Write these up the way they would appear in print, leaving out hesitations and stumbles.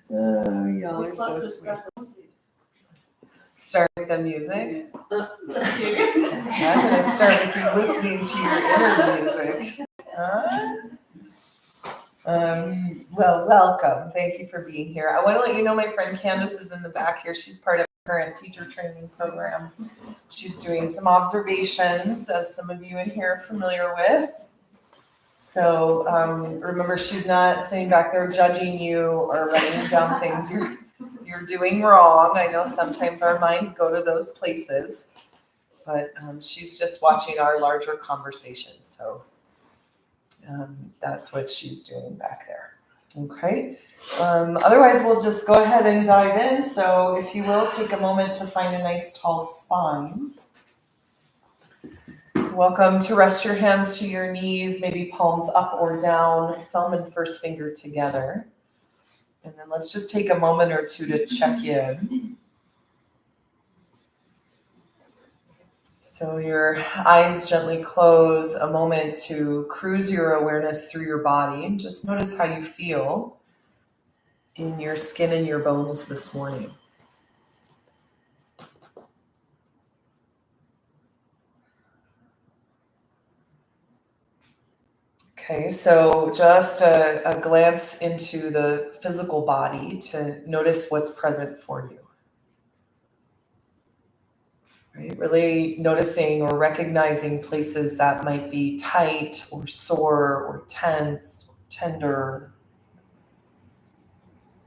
Y'all are so sweet. Start with the music. Just kidding. I'm going to start with you listening to your inner music. Well, welcome. Thank you for being here. I want to let you know my friend Candace is in the back here. She's part of the current teacher training program. She's doing some observations, as some of you in here are familiar with. So remember, she's not sitting back there judging you or writing down things you're doing wrong. I know sometimes our minds go to those places, but she's just watching our larger conversation. So that's what she's doing back there. Okay. Otherwise, we'll just go ahead and dive in. So if you will, take a moment to find a nice tall spine. Welcome to rest your hands to your knees, maybe palms up or down, thumb and first finger together. And then let's just take a moment or two to check in. So your eyes gently close, a moment to cruise your awareness through your body and just notice how you feel in your skin and your bones this morning. Okay, so just a glance into the physical body to notice what's present for you. Right? Really noticing or recognizing places that might be tight or sore or tense, or tender.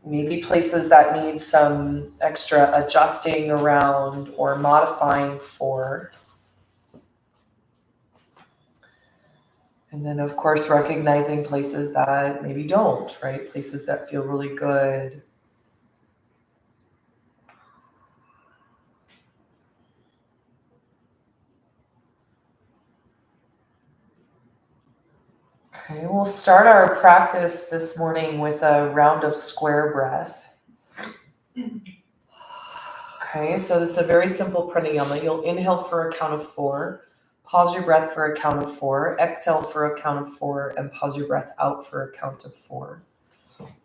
Maybe places that need some extra adjusting around or modifying for. And then, of course, recognizing places that maybe don't, right? Places that feel really good. Okay, we'll start our practice this morning with a round of square breath. Okay, so this is a very simple pranayama. You'll inhale for a count of 4. Pause your breath for a count of 4, exhale for a count of 4, and pause your breath out for a count of 4.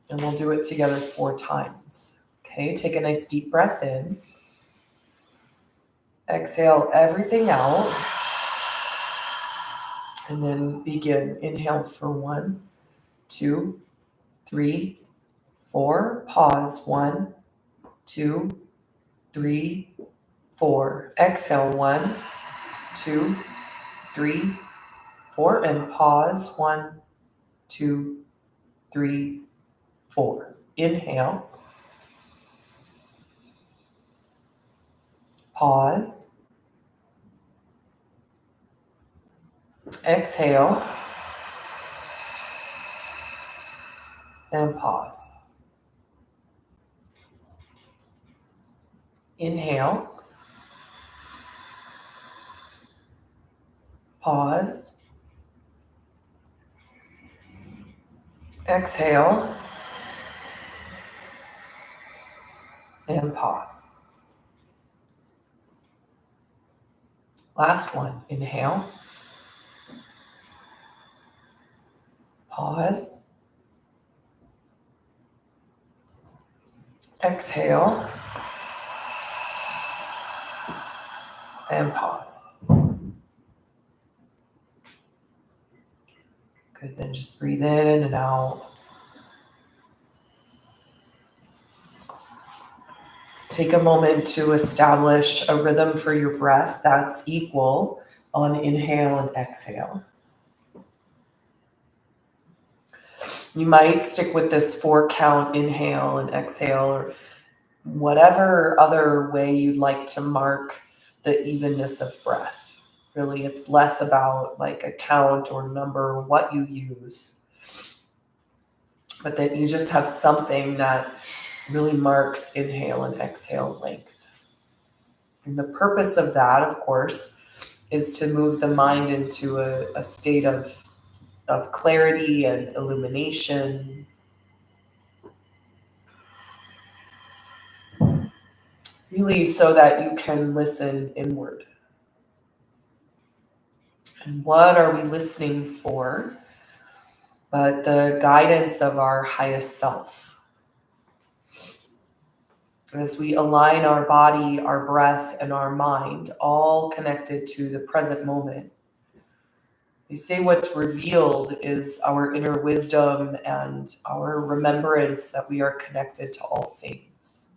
And we'll do it together 4 times. Okay, take a nice deep breath in. Exhale everything out. And then begin. Inhale for 1, 2, 3, 4. Pause. 1, 2, 3, 4. Exhale. 1, 2, 3, 4, and pause. 1, 2, 3, 4. Inhale. Pause. Exhale. And pause. Inhale. Pause. Exhale. And pause. Last one. Inhale. Pause. Exhale. And pause. Good, then just breathe in and out. Take a moment to establish a rhythm for your breath that's equal on inhale and exhale. You might stick with this 4 count inhale and exhale, or whatever other way you'd like to mark the evenness of breath. Really, it's less about like a count or number or what you use, but that you just have something that really marks inhale and exhale length. And the purpose of that, of course, is to move the mind into a state of clarity and illumination. Really so that you can listen inward. And what are we listening for? But the guidance of our highest self. as we align our body, our breath, and our mind, all connected to the present moment. They say what's revealed is our inner wisdom and our remembrance that we are connected to all things.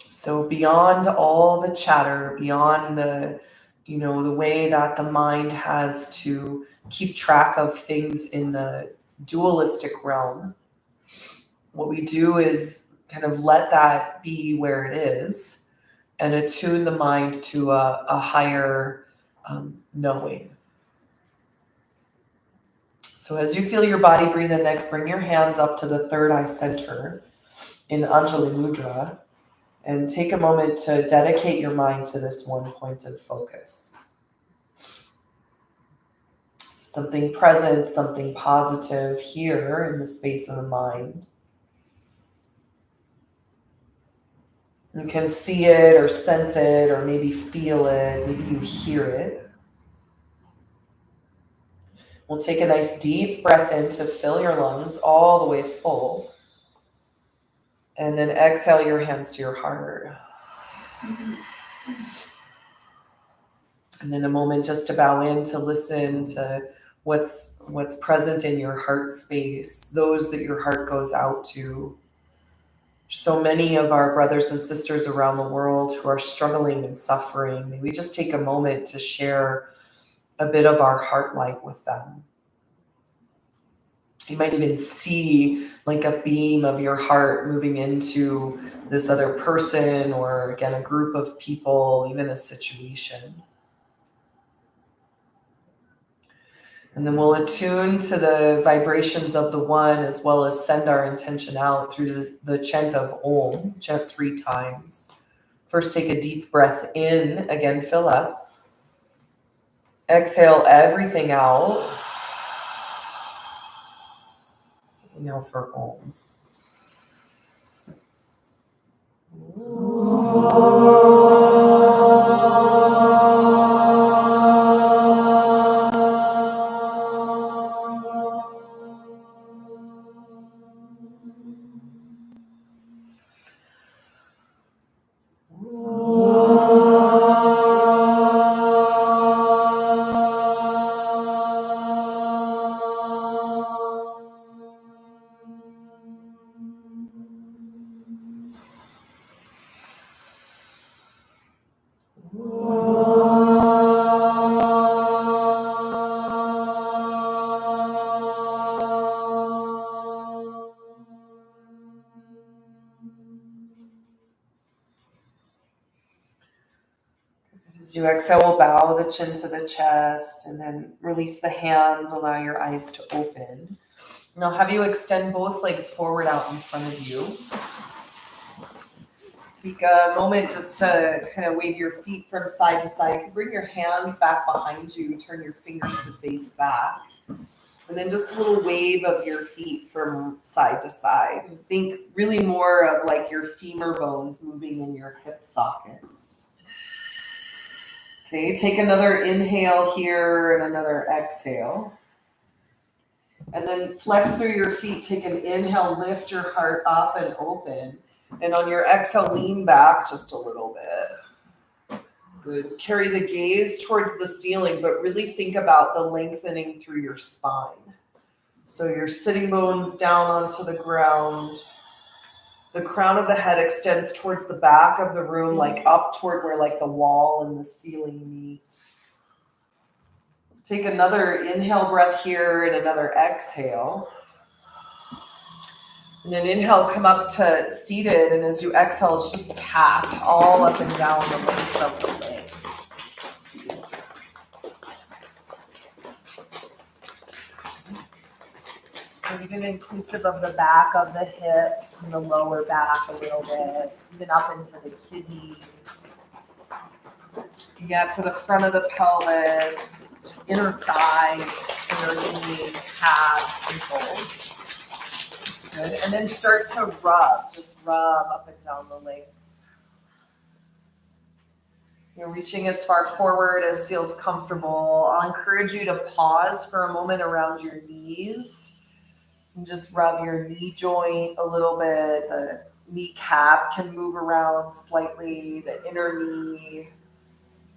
So beyond all the chatter, beyond the way that the mind has to keep track of things in the dualistic realm, what we do is kind of let that be where it is and attune the mind to a higher knowing. So as you feel your body breathe in next, bring your hands up to the third eye center in Anjali Mudra and take a moment to dedicate your mind to this one point of focus. So something present, something positive here in the space of the mind. You can see it or sense it or maybe feel it, maybe you hear it. We'll take a nice deep breath in to fill your lungs all the way full. And then exhale your hands to your heart. And then a moment just to bow in to listen to what's present in your heart space, those that your heart goes out to. So many of our brothers and sisters around the world who are struggling and suffering. May we just take a moment to share a bit of our heart light with them. You might even see like a beam of your heart moving into this other person or, again, a group of people, even a situation. And then we'll attune to the vibrations of the one as well as send our intention out through the chant of Om, chant 3 times. First, take a deep breath in, again, fill up. Exhale everything out. Inhale for Om. As you exhale, we'll bow the chin to the chest and then release the hands, allow your eyes to open. And I'll have you extend both legs forward out in front of you. Take a moment just to kind of wave your feet from side to side. You can bring your hands back behind you, turn your fingers to face back. And then just a little wave of your feet from side to side. Think really more of like your femur bones moving in your hip sockets. Okay, take another inhale here and another exhale. And then flex through your feet. Take an inhale, lift your heart up and open. And on your exhale, lean back just a little bit. Good. Carry the gaze towards the ceiling, but really think about the lengthening through your spine. So your sitting bones down onto the ground. The crown of the head extends towards the back of the room, like up toward where like the wall and the ceiling meet. Take another inhale breath here and another exhale. And then inhale, come up to seated. And as you exhale, just tap all up and down the length of the legs. So even inclusive of the back of the hips and the lower back a little bit, even up into the kidneys. You get to the front of the pelvis, inner thighs, inner knees, calves, ankles. Good. And then start to rub. Just rub up and down the legs. You're reaching as far forward as feels comfortable. I'll encourage you to pause for a moment around your knees. And just rub your knee joint a little bit. The kneecap can move around slightly, the inner knee,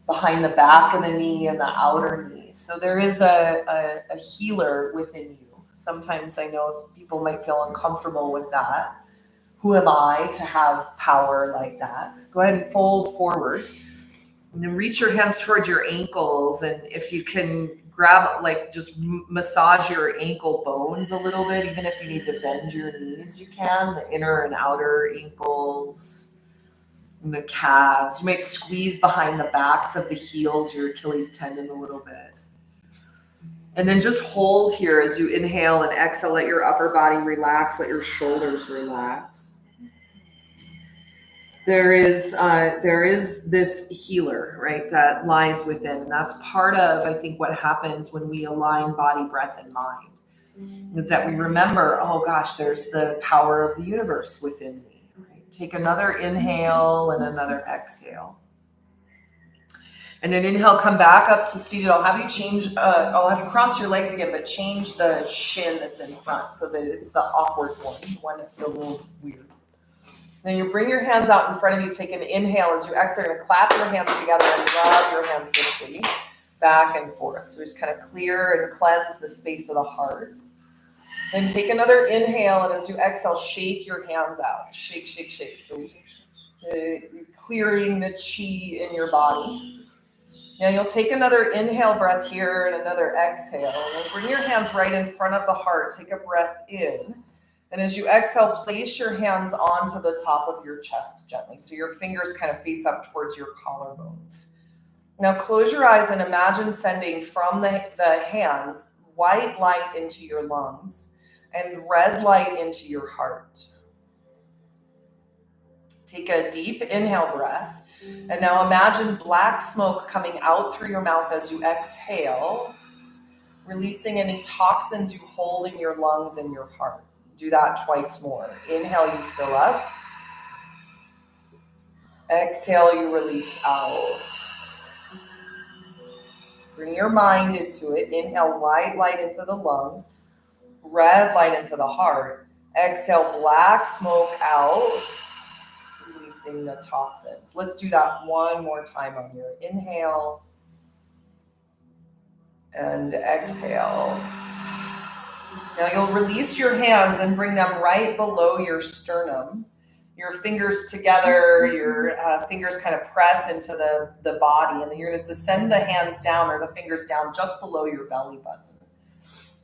behind the back of the knee, and the outer knee. So there is a healer within you. Sometimes I know people might feel uncomfortable with that. Who am I to have power like that? Go ahead and fold forward. And then reach your hands towards your ankles. And if you can grab, like, just massage your ankle bones a little bit, even if you need to bend your knees, you can. The inner and outer ankles, and the calves. You might squeeze behind the backs of the heels, your Achilles tendon a little bit. And then just hold here as you inhale and exhale. Let your upper body relax. Let your shoulders relax. There is this healer, right, that lies within. And that's part of, I think, what happens when we align body, breath, and mind, is that we remember, oh gosh, there's the power of the universe within me. Right? Take another inhale and another exhale. And then inhale, come back up to seated. I'll have you cross your legs again, but change the shin that's in front so that it's the awkward one that feels a little weird. Then you bring your hands out in front of you, take an inhale. As you exhale, you're going to clap your hands together and rub your hands briskly back and forth. So just kind of clear and cleanse the space of the heart. Then take another inhale, and as you exhale, shake your hands out. Shake, shake, shake. So you're clearing the chi in your body. Now you'll take another inhale breath here and another exhale. And then bring your hands right in front of the heart. Take a breath in. And as you exhale, place your hands onto the top of your chest gently. So your fingers kind of face up towards your collarbones. Now close your eyes and imagine sending from the hands white light into your lungs and red light into your heart. Take a deep inhale breath. And now imagine black smoke coming out through your mouth as you exhale, releasing any toxins you hold in your lungs and your heart. Do that twice more. Inhale, you fill up. Exhale, you release out. Bring your mind into it. Inhale, white light into the lungs, red light into the heart. Exhale, black smoke out, releasing the toxins. Let's do that one more time on your inhale and exhale. Now you'll release your hands and bring them right below your sternum. Your fingers together, your fingers kind of press into the body, and then you're going to descend the hands down, or the fingers down just below your belly button.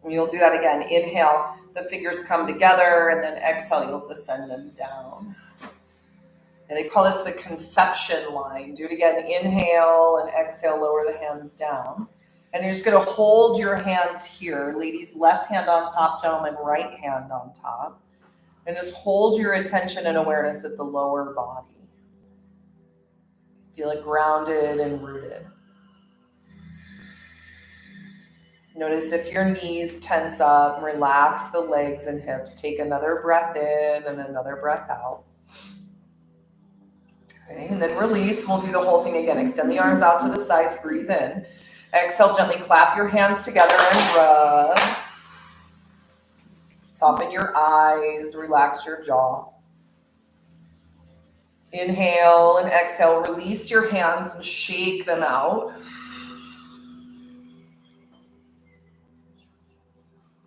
And you'll do that again. Inhale, the fingers come together, and then exhale, you'll descend them down. And they call this the conception line. Do it again. Inhale and exhale, lower the hands down. And you're just going to hold your hands here. Ladies, left hand on top, gentlemen, right hand on top. And just hold your attention and awareness at the lower body. Feel it grounded and rooted. Notice if your knees tense up, relax the legs and hips. Take another breath in and another breath out. Okay, and then release. We'll do the whole thing again. Extend the arms out to the sides, breathe in. Exhale, gently clap your hands together and rub. Soften your eyes, relax your jaw. Inhale and exhale, release your hands and shake them out.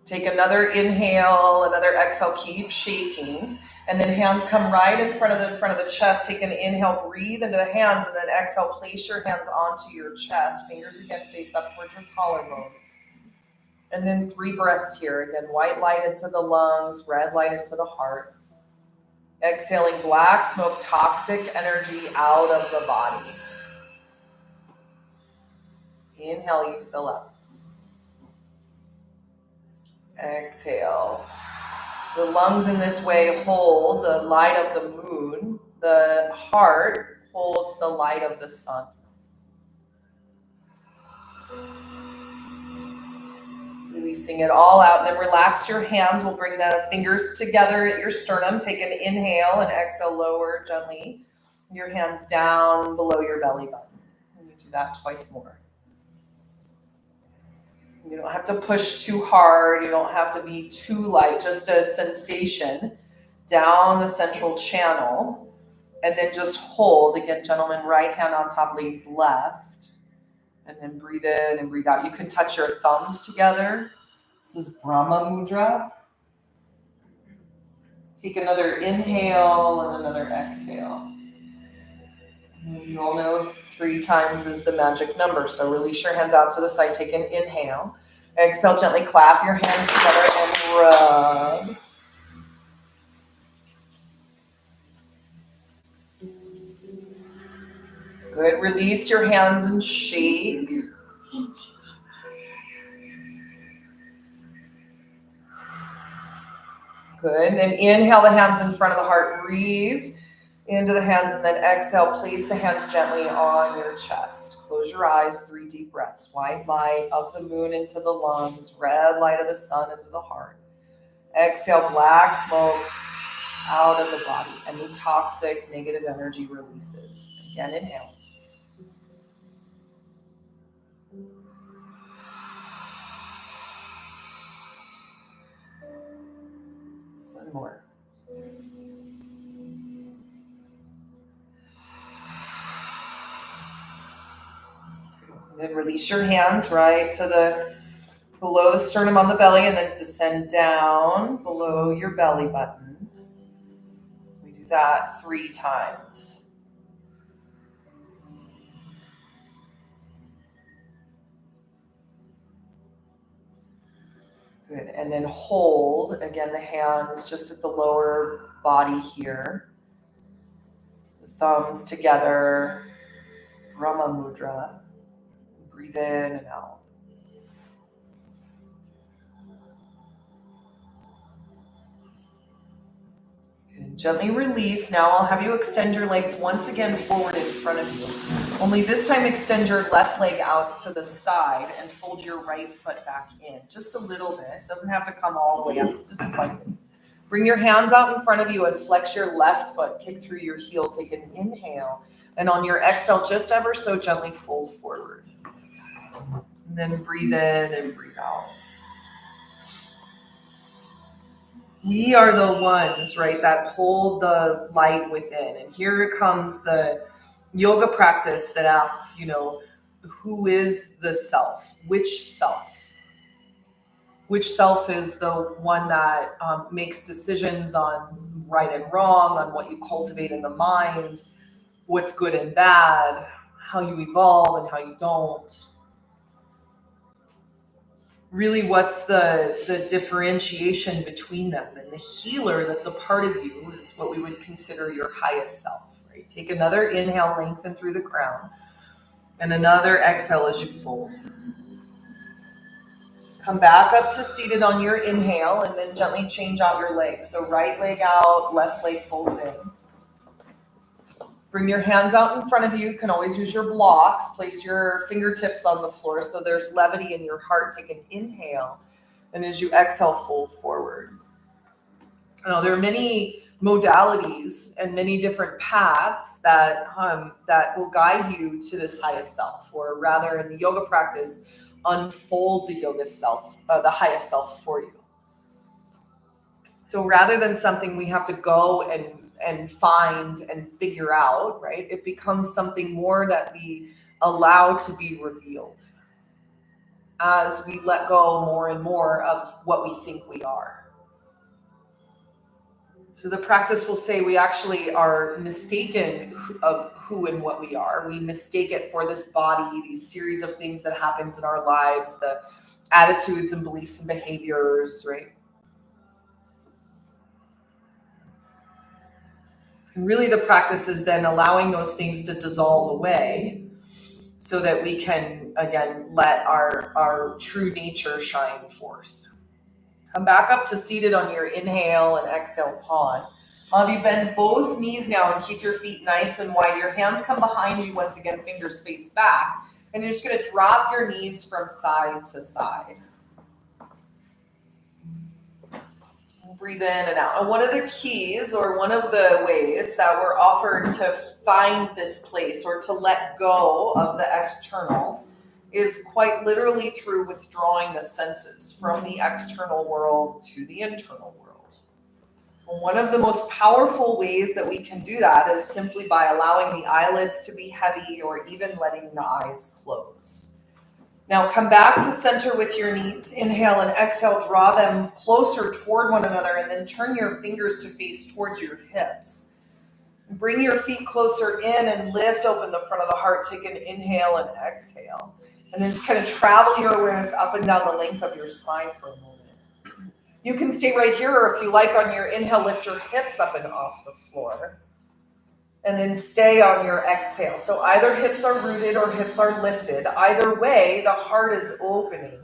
Take another inhale, another exhale, keep shaking. And then hands come right in front of the chest. Take an inhale, breathe into the hands, and then exhale, place your hands onto your chest. Fingers again face up towards your collarbones. And then 3 breaths here. Again, white light into the lungs, red light into the heart. Exhaling black smoke, toxic energy out of the body. Inhale, you fill up. Exhale. The lungs in this way hold the light of the moon. The heart holds the light of the sun. Releasing it all out, and then relax your hands. We'll bring the fingers together at your sternum. Take an inhale and exhale, lower gently your hands down below your belly button. And you do that twice more. You don't have to push too hard. You don't have to be too light. Just a sensation down the central channel. And then just hold. Again, gentlemen, right hand on top, ladies, left. And then breathe in and breathe out. You can touch your thumbs together. This is Brahma Mudra. Take another inhale and another exhale. You all know 3 times is the magic number. So release your hands out to the side. Take an inhale. Exhale, gently clap your hands together and rub. Good. Release your hands and shake. Good. And inhale the hands in front of the heart. Breathe into the hands and then exhale. Place the hands gently on your chest. Close your eyes. 3 deep breaths. White light of the moon into the lungs. Red light of the sun into the heart. Exhale, black smoke out of the body. Any toxic, negative energy releases. Again, inhale. One more. And then release your hands right to the below the sternum on the belly and then descend down below your belly button. We do that 3 times. Good. And then hold, again, the hands just at the lower body here. The thumbs together. Brahma Mudra. Breathe in and out. Good. Gently release. Now I'll have you extend your legs once again forward in front of you. Only this time extend your left leg out to the side and fold your right foot back in. Just a little bit. Doesn't have to come all the way up, just slightly. Bring your hands out in front of you and flex your left foot. Kick through your heel. Take an inhale. And on your exhale, just ever so gently fold forward. And then breathe in and breathe out. We are the ones, right, that hold the light within. And here comes the yoga practice that asks, who is the self? Which self? Which self is the one that makes decisions on right and wrong, on what you cultivate in the mind, what's good and bad, how you evolve and how you don't. Really, what's the differentiation between them? And the healer that's a part of you is what we would consider your highest self, right? Take another inhale, lengthen through the crown, and another exhale as you fold. Come back up to seated on your inhale, and then gently change out your legs. So right leg out, left leg folds in. Bring your hands out in front of you. You can always use your blocks. Place your fingertips on the floor so there's levity in your heart. Take an inhale. And as you exhale, fold forward. There are many modalities and many different paths that will guide you to this highest self, or rather in the yoga practice, unfold the yoga self, the highest self for you. So rather than something we have to go and find and figure out, right? It becomes something more that we allow to be revealed as we let go more and more of what we think we are. So the practice will say we actually are mistaken of who and what we are. We mistake it for this body, these series of things that happens in our lives, the attitudes and beliefs and behaviors, right? And really the practice is then allowing those things to dissolve away so that we can, again, let our true nature shine forth. Come back up to seated on your inhale and exhale, pause. I'll have you bend both knees now and keep your feet nice and wide. Your hands come behind you once again, fingers face back. And you're just going to drop your knees from side to side. Breathe in and out. And one of the keys, or one of the ways that we're offered to find this place or to let go of the external, is quite literally through withdrawing the senses from the external world to the internal world. One of the most powerful ways that we can do that is simply by allowing the eyelids to be heavy or even letting the eyes close. Now come back to center with your knees. Inhale and exhale, draw them closer toward one another, and then turn your fingers to face towards your hips. Bring your feet closer in and lift open the front of the heart. Take an inhale and exhale. And then just kind of travel your awareness up and down the length of your spine for a moment. You can stay right here, or if you like, on your inhale, lift your hips up and off the floor. And then stay on your exhale. So either hips are rooted or hips are lifted. Either way, the heart is opening.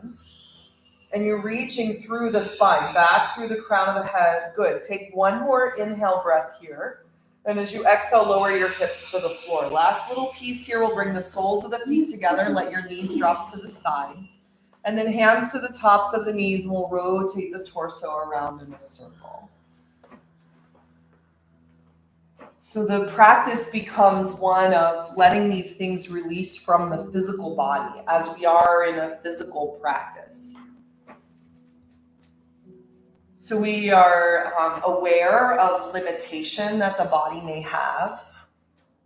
And you're reaching through the spine, back through the crown of the head. Good. Take one more inhale breath here. And as you exhale, lower your hips to the floor. Last little piece here will bring the soles of the feet together. Let your knees drop to the sides. And then hands to the tops of the knees. We'll rotate the torso around in a circle. So the practice becomes one of letting these things release from the physical body as we are in a physical practice. So we are aware of limitation that the body may have.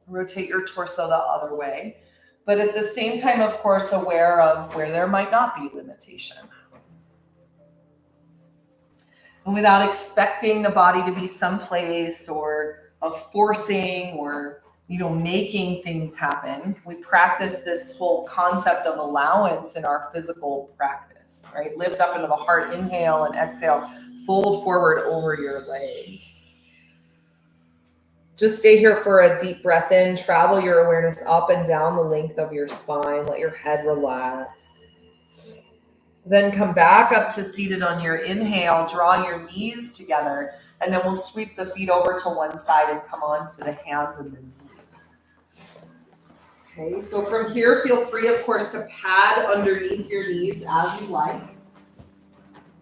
Rotate your torso the other way. But at the same time, of course, aware of where there might not be limitation. And without expecting the body to be someplace or of forcing or, making things happen, we practice this whole concept of allowance in our physical practice, right? Lift up into the heart, inhale and exhale, fold forward over your legs. Just stay here for a deep breath in, travel your awareness up and down the length of your spine, let your head relax. Then come back up to seated on your inhale, draw your knees together, and then we'll sweep the feet over to one side and come on to the hands and the knees. Okay, so from here, feel free, of course, to pad underneath your knees as you like.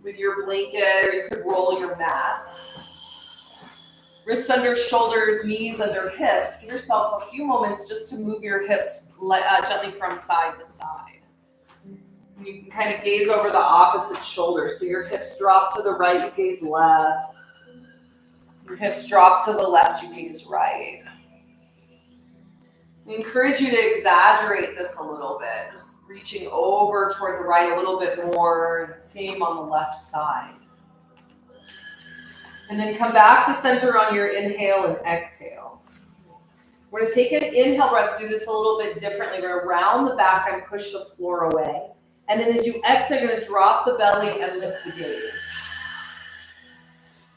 With your blanket, or you could roll your mat. Wrists under shoulders, knees under hips. Give yourself a few moments just to move your hips gently from side to side. You can kind of gaze over the opposite shoulder. So your hips drop to the right, you gaze left. Your hips drop to the left, you gaze right. I encourage you to exaggerate this a little bit. Just reaching over toward the right a little bit more. Same on the left side. And then come back to center on your inhale and exhale. We're going to take an inhale breath, do this a little bit differently. We're going to round the back and push the floor away. And then as you exhale, you're going to drop the belly and lift the gaze.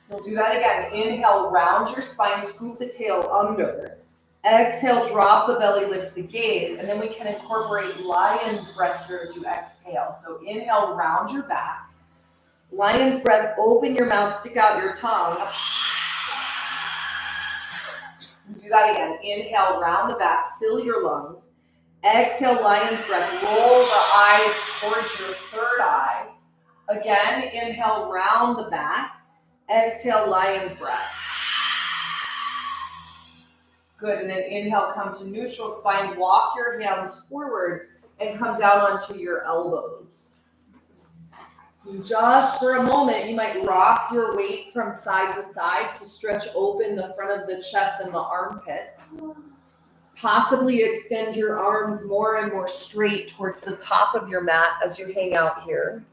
We'll do that again. Inhale, round your spine, scoop the tail under. Exhale, drop the belly, lift the gaze. And then we can incorporate lion's breath here as you exhale. So inhale, round your back. Lion's breath, open your mouth, stick out your tongue. Do that again. Inhale, round the back, fill your lungs. Exhale, lion's breath, roll the eyes towards your third eye. Again, inhale, round the back. Exhale, lion's breath. Good, and then inhale, come to neutral spine, walk your hands forward and come down onto your elbows. Just for a moment, you might rock your weight from side to side to stretch open the front of the chest and the armpits. Possibly extend your arms more and more straight towards the top of your mat as you hang out here.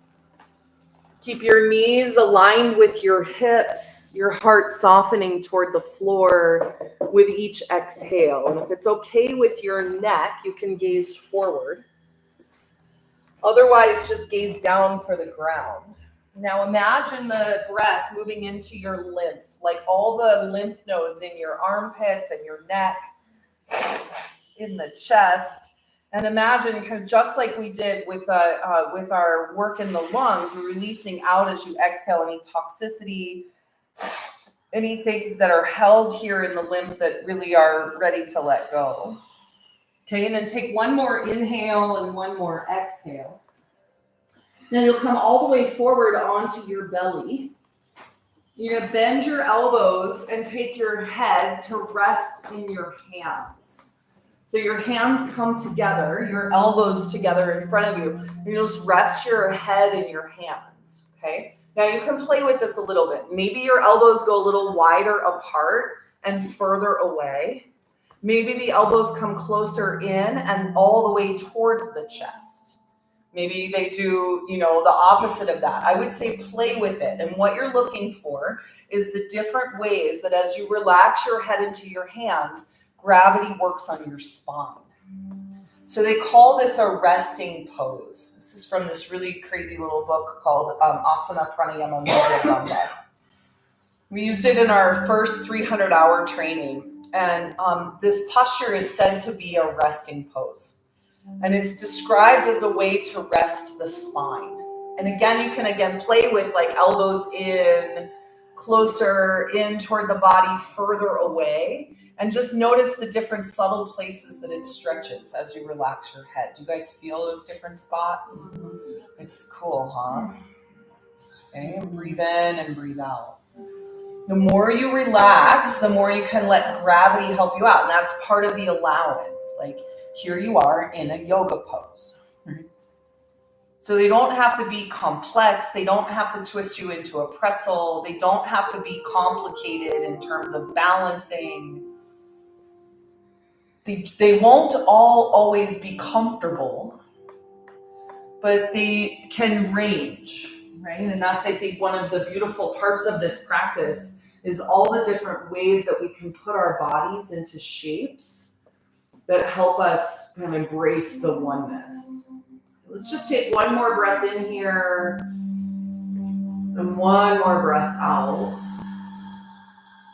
Keep your knees aligned with your hips, your heart softening toward the floor with each exhale. And if it's okay with your neck, you can gaze forward. Otherwise, just gaze down for the ground. Now imagine the breath moving into your lymph, like all the lymph nodes in your armpits and your neck, in the chest. And imagine, kind of just like we did with our work in the lungs, we're releasing out as you exhale any toxicity, any things that are held here in the lymph that really are ready to let go. Okay, and then take one more inhale and one more exhale. Now you'll come all the way forward onto your belly. You're going to bend your elbows and take your head to rest in your hands. So your hands come together, your elbows together in front of you, and you'll just rest your head in your hands, okay? Now you can play with this a little bit. Maybe your elbows go a little wider apart and further away. Maybe the elbows come closer in and all the way towards the chest. Maybe they do, the opposite of that. I would say play with it. And what you're looking for is the different ways that as you relax your head into your hands, gravity works on your spine. So they call this a resting pose. This is from this really crazy little book called Asana Pranayama Mudra Bandha. We used it in our first 300-hour training. And this posture is said to be a resting pose. And it's described as a way to rest the spine. And again, you can play with like elbows in, closer in toward the body, further away. And just notice the different subtle places that it stretches as you relax your head. Do you guys feel those different spots? It's cool, huh? Okay, and breathe in and breathe out. The more you relax, the more you can let gravity help you out. And that's part of the allowance. Like here you are in a yoga pose. So they don't have to be complex. They don't have to twist you into a pretzel. They don't have to be complicated in terms of balancing. They won't all always be comfortable, but they can range, right? And that's, I think, one of the beautiful parts of this practice is all the different ways that we can put our bodies into shapes that help us kind of embrace the oneness. Let's just take one more breath in here and one more breath out.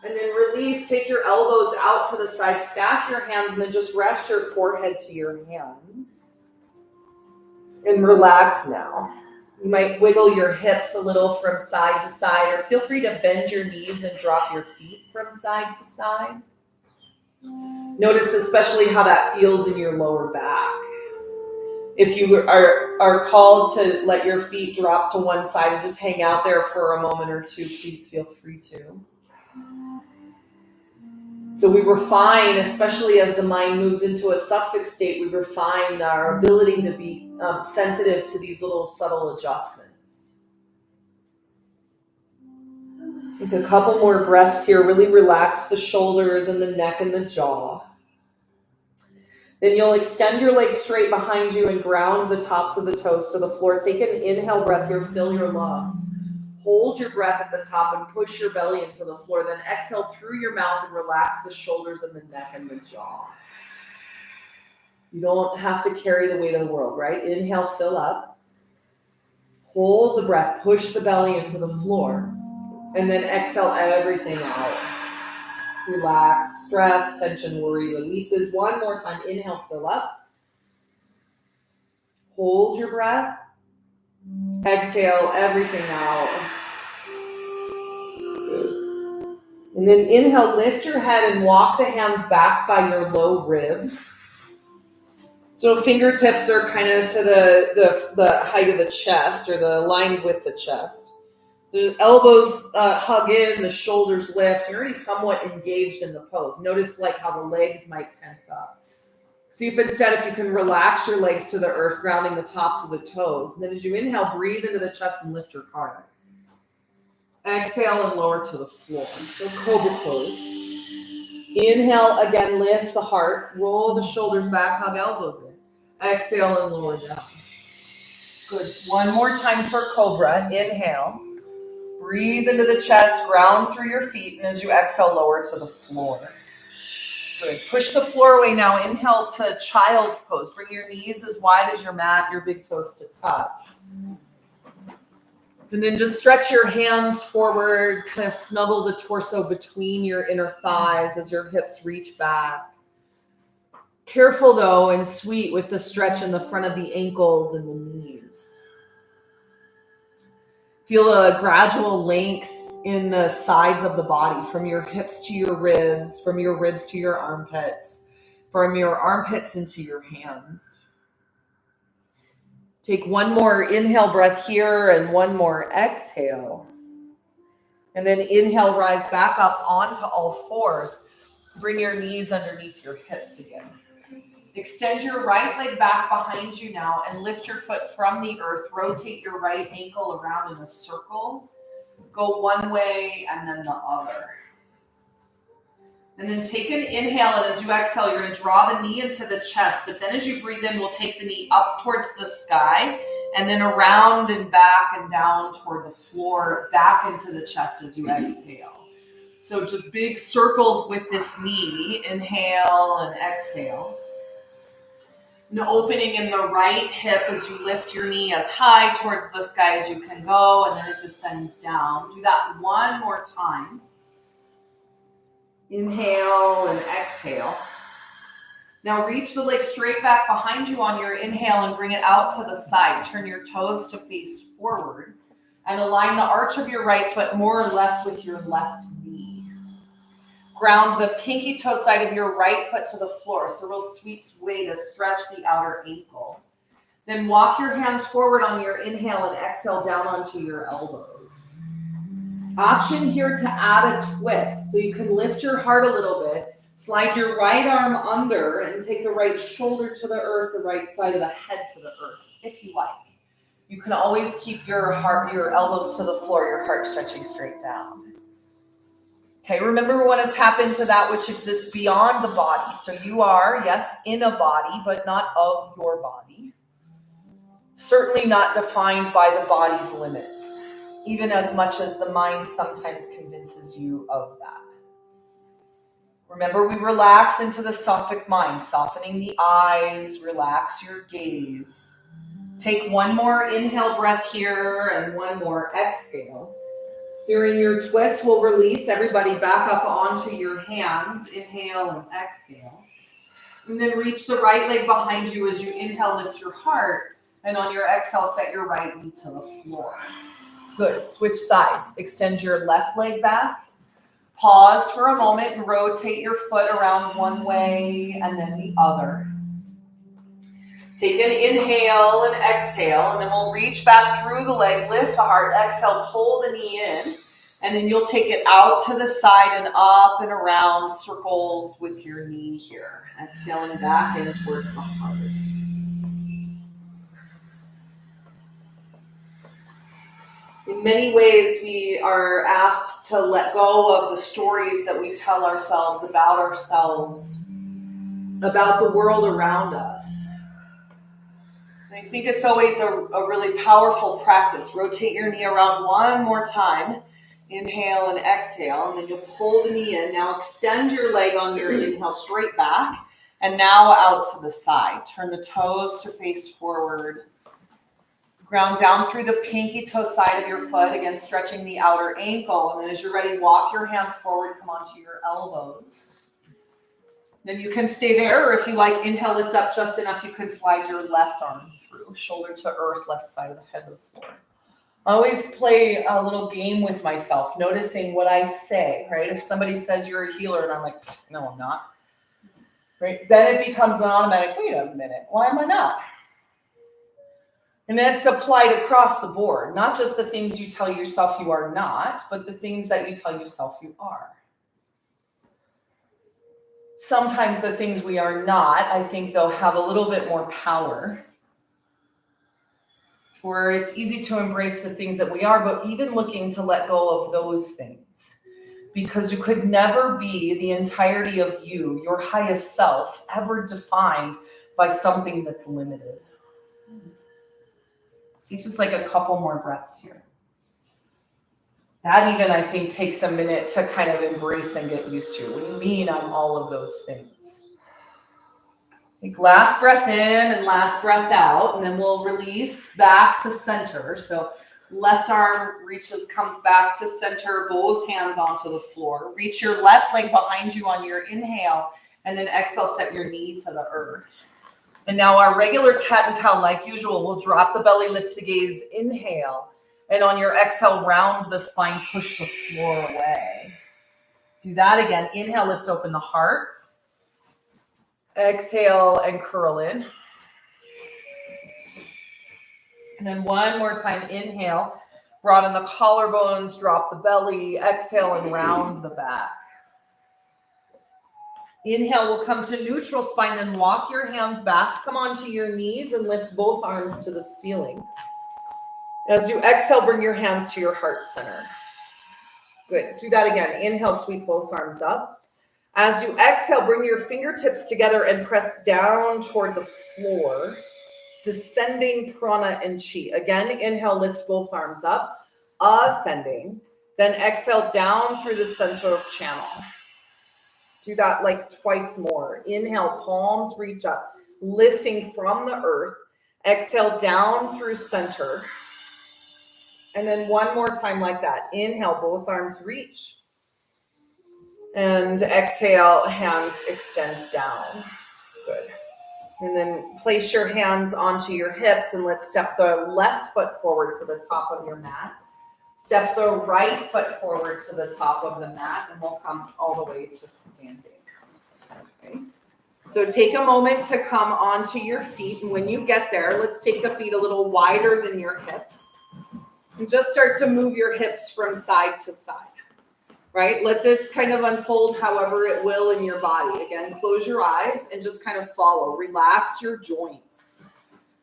And then release, take your elbows out to the side, stack your hands, and then just rest your forehead to your hands. And relax now. You might wiggle your hips a little from side to side, or feel free to bend your knees and drop your feet from side to side. Notice especially how that feels in your lower back. If you are called to let your feet drop to one side and just hang out there for a moment or two, please feel free to. So we refine, especially as the mind moves into a sattvic state, we refine our ability to be sensitive to these little subtle adjustments. Take a couple more breaths here. Really relax the shoulders and the neck and the jaw. Then you'll extend your legs straight behind you and ground the tops of the toes to the floor. Take an inhale breath here, fill your lungs. Hold your breath at the top and push your belly into the floor. Then exhale through your mouth and relax the shoulders and the neck and the jaw. You don't have to carry the weight of the world, right? Inhale, fill up. Hold the breath, push the belly into the floor. And then exhale everything out. Relax, stress, tension, worry releases. One more time. Inhale, fill up. Hold your breath. Exhale everything out. And then inhale, lift your head and walk the hands back by your low ribs. So fingertips are kind of to the height of the chest, or the aligned with the chest. The elbows hug in, the shoulders lift. You're already somewhat engaged in the pose. Notice like how the legs might tense up. See if instead you can relax your legs to the earth, grounding the tops of the toes. And then as you inhale, breathe into the chest and lift your heart. Exhale and lower to the floor. So cobra pose. Inhale, again, lift the heart. Roll the shoulders back, hug elbows in. Exhale and lower down. Good. One more time for cobra. Inhale. Breathe into the chest, ground through your feet, and as you exhale, lower to the floor. Good. Push the floor away now. Inhale to child's pose. Bring your knees as wide as your mat, your big toes to touch. And then just stretch your hands forward, kind of snuggle the torso between your inner thighs as your hips reach back. Careful though and sweet with the stretch in the front of the ankles and the knees. Feel a gradual length in the sides of the body, from your hips to your ribs, from your ribs to your armpits, from your armpits into your hands. Take one more inhale breath here and one more exhale. And then inhale, rise back up onto all fours. Bring your knees underneath your hips again. Extend your right leg back behind you now and lift your foot from the earth. Rotate your right ankle around in a circle. Go one way and then the other. And then take an inhale, and as you exhale, you're going to draw the knee into the chest. But then as you breathe in, we'll take the knee up towards the sky and then around and back and down toward the floor, back into the chest as you exhale. So just big circles with this knee. Inhale and exhale. An opening in the right hip as you lift your knee as high towards the sky as you can go, and then it descends down. Do that one more time. Inhale and exhale. Now reach the leg straight back behind you on your inhale and bring it out to the side. Turn your toes to face forward and align the arch of your right foot more or less with your left knee. Ground the pinky toe side of your right foot to the floor. It's a real sweet way to stretch the outer ankle. Then walk your hands forward on your inhale and exhale down onto your elbows. Option here to add a twist. So you can lift your heart a little bit, slide your right arm under and take the right shoulder to the earth, the right side of the head to the earth, if you like. You can always keep your elbows to the floor, your heart stretching straight down. Okay, remember we want to tap into that which exists beyond the body. So you are, yes, in a body, but not of your body. Certainly not defined by the body's limits, even as much as the mind sometimes convinces you of that. Remember, we relax into the sophic mind, softening the eyes, relax your gaze. Take one more inhale breath here and one more exhale. During your twist, we'll release everybody back up onto your hands. Inhale and exhale. And then reach the right leg behind you as you inhale, lift your heart. And on your exhale, set your right knee to the floor. Good. Switch sides. Extend your left leg back. Pause for a moment and rotate your foot around one way and then the other. Take an inhale and exhale, and then we'll reach back through the leg, lift the heart, exhale, pull the knee in, and then you'll take it out to the side and up and around circles with your knee here. Exhaling back in towards the heart. In many ways, we are asked to let go of the stories that we tell ourselves, about the world around us. I think it's always a really powerful practice. Rotate your knee around one more time. Inhale and exhale, and then you'll pull the knee in. Now extend your leg on your inhale straight back, and now out to the side. Turn the toes to face forward. Ground down through the pinky toe side of your foot, again stretching the outer ankle. And then as you're ready, walk your hands forward, come onto your elbows. Then you can stay there, or if you like, inhale, lift up just enough, you can slide your left arm through, shoulder to earth, left side of the head of the floor. I always play a little game with myself, noticing what I say, right? If somebody says you're a healer, and I'm like, no, I'm not, right? Then it becomes an automatic, wait a minute, why am I not? And that's applied across the board, not just the things you tell yourself you are not, but the things that you tell yourself you are. Sometimes the things we are not, I think, they'll have a little bit more power. For it's easy to embrace the things that we are, but even looking to let go of those things. Because you could never be the entirety of you, your highest self, ever defined by something that's limited. Take just like a couple more breaths here. That even, I think, takes a minute to kind of embrace and get used to. What do you mean I'm all of those things? Take last breath in and last breath out, and then we'll release back to center. So left arm comes back to center, both hands onto the floor. Reach your left leg behind you on your inhale, and then exhale, set your knee to the earth. And now our regular cat and cow, like usual, we'll drop the belly, lift the gaze, inhale. And on your exhale, round the spine, push the floor away. Do that again. Inhale, lift open the heart. Exhale and curl in. And then one more time, inhale. Broaden the collarbones, drop the belly. Exhale and round the back. Inhale, we'll come to neutral spine, then walk your hands back. Come onto your knees and lift both arms to the ceiling. As you exhale, bring your hands to your heart center. Good. Do that again. Inhale, sweep both arms up. As you exhale, bring your fingertips together and press down toward the floor, descending prana and chi. Again, inhale, lift both arms up, ascending. Then exhale down through the central channel. Do that like twice more. Inhale, palms reach up, lifting from the earth. Exhale down through center. And then one more time like that. Inhale, both arms reach. And exhale, hands extend down. Good. And then place your hands onto your hips and let's step the left foot forward to the top of your mat. Step the right foot forward to the top of the mat and we'll come all the way to standing. Okay. So take a moment to come onto your feet, and when you get there, let's take the feet a little wider than your hips. And just start to move your hips from side to side. Right? Let this kind of unfold however it will in your body. Again, close your eyes and just kind of follow. Relax your joints.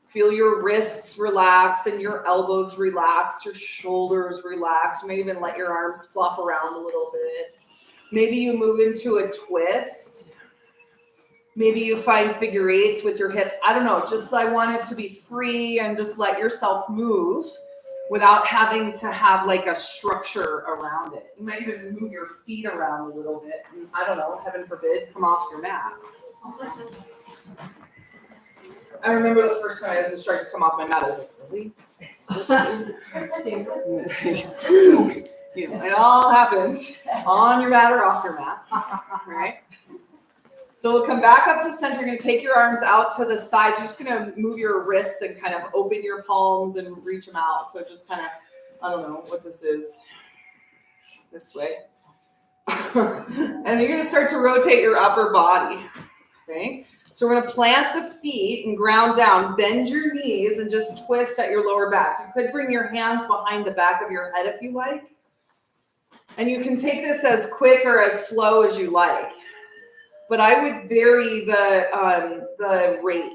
Feel your wrists relax and your elbows relax, your shoulders relax. You might even let your arms flop around a little bit. Maybe you move into a twist. Maybe you find figure eights with your hips. I don't know. Just I want it to be free and just let yourself move without having to have like a structure around it. You might even move your feet around a little bit. And I don't know, heaven forbid, come off your mat. I remember the first time I was instructed to come off my mat, I was like, really? You know, it all happens on your mat or off your mat, right? So we'll come back up to center. You're going to take your arms out to the sides. You're just going to move your wrists and kind of open your palms and reach them out. So just kind of, I don't know what this is, this way. And then you're going to start to rotate your upper body, okay? So we're going to plant the feet and ground down. Bend your knees and just twist at your lower back. You could bring your hands behind the back of your head if you like. And you can take this as quick or as slow as you like. But I would vary the rate.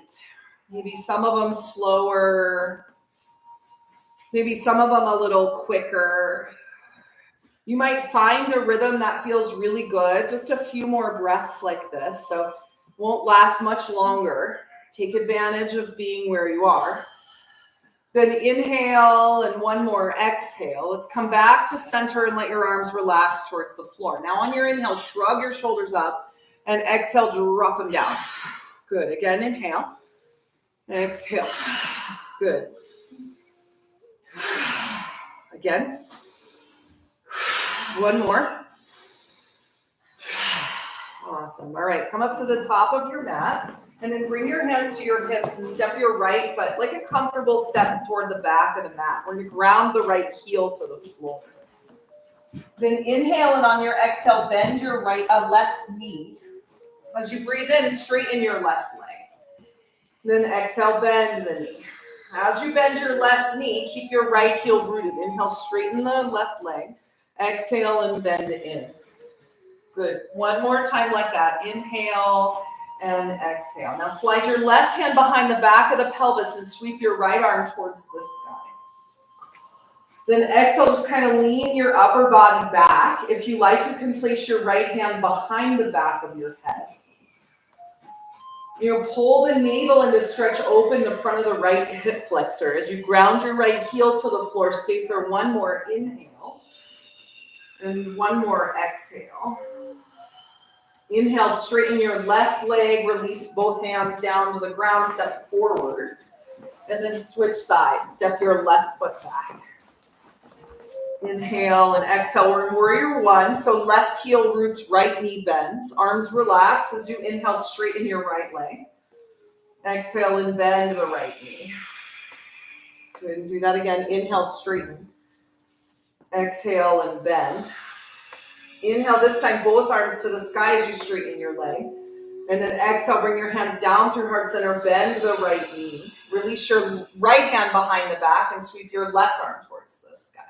Maybe some of them slower. Maybe some of them a little quicker. You might find a rhythm that feels really good. Just a few more breaths like this. So won't last much longer. Take advantage of being where you are. Then inhale and one more exhale. Let's come back to center and let your arms relax towards the floor. Now on your inhale, shrug your shoulders up. And exhale, drop them down. Good. Again, inhale. Exhale. Good. Again. One more. Awesome. All right. Come up to the top of your mat. And then bring your hands to your hips and step your right foot like a comfortable step toward the back of the mat. We're going to ground the right heel to the floor. Then inhale, and on your exhale, bend your left knee. As you breathe in, straighten your left leg. Then exhale, bend the knee. As you bend your left knee, keep your right heel rooted. Inhale, straighten the left leg. Exhale and bend it in. Good. One more time like that. Inhale and exhale. Now slide your left hand behind the back of the pelvis and sweep your right arm towards the sky. Then exhale, just kind of lean your upper body back. If you like, you can place your right hand behind the back of your head. You know, pull the navel in to stretch open the front of the right hip flexor. As you ground your right heel to the floor, stay for one more inhale and one more exhale. Inhale, straighten your left leg, release both hands down to the ground, step forward, and then switch sides. Step your left foot back. Inhale and exhale. We're in warrior one. So left heel roots, right knee bends. Arms relax as you inhale, straighten your right leg. Exhale and bend the right knee. Good. And do that again. Inhale, straighten. Exhale and bend. Inhale this time, both arms to the sky as you straighten your leg. And then exhale, bring your hands down through heart center, bend the right knee. Release your right hand behind the back and sweep your left arm towards the sky.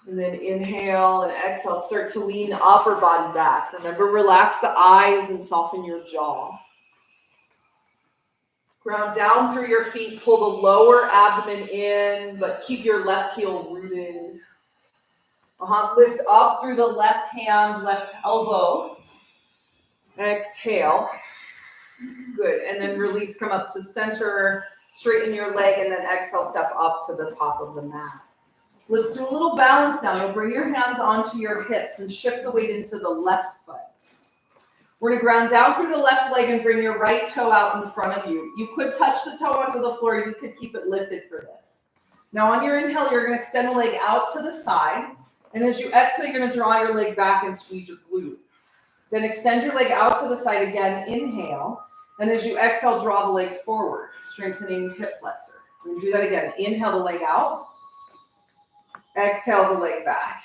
And then inhale and exhale. Start to lean upper body back. Remember, relax the eyes and soften your jaw. Ground down through your feet. Pull the lower abdomen in, but keep your left heel rooted. Lift up through the left hand, left elbow. Exhale. Good. And then release, come up to center, straighten your leg, and then exhale, step up to the top of the mat. Let's do a little balance now. You'll bring your hands onto your hips and shift the weight into the left foot. We're going to ground down through the left leg and bring your right toe out in front of you. You could touch the toe onto the floor. You could keep it lifted for this. Now on your inhale, you're going to extend the leg out to the side. And as you exhale, you're going to draw your leg back and squeeze your glute. Then extend your leg out to the side again. Inhale. And as you exhale, draw the leg forward, strengthening hip flexor. We're going to do that again. Inhale the leg out. Exhale the leg back.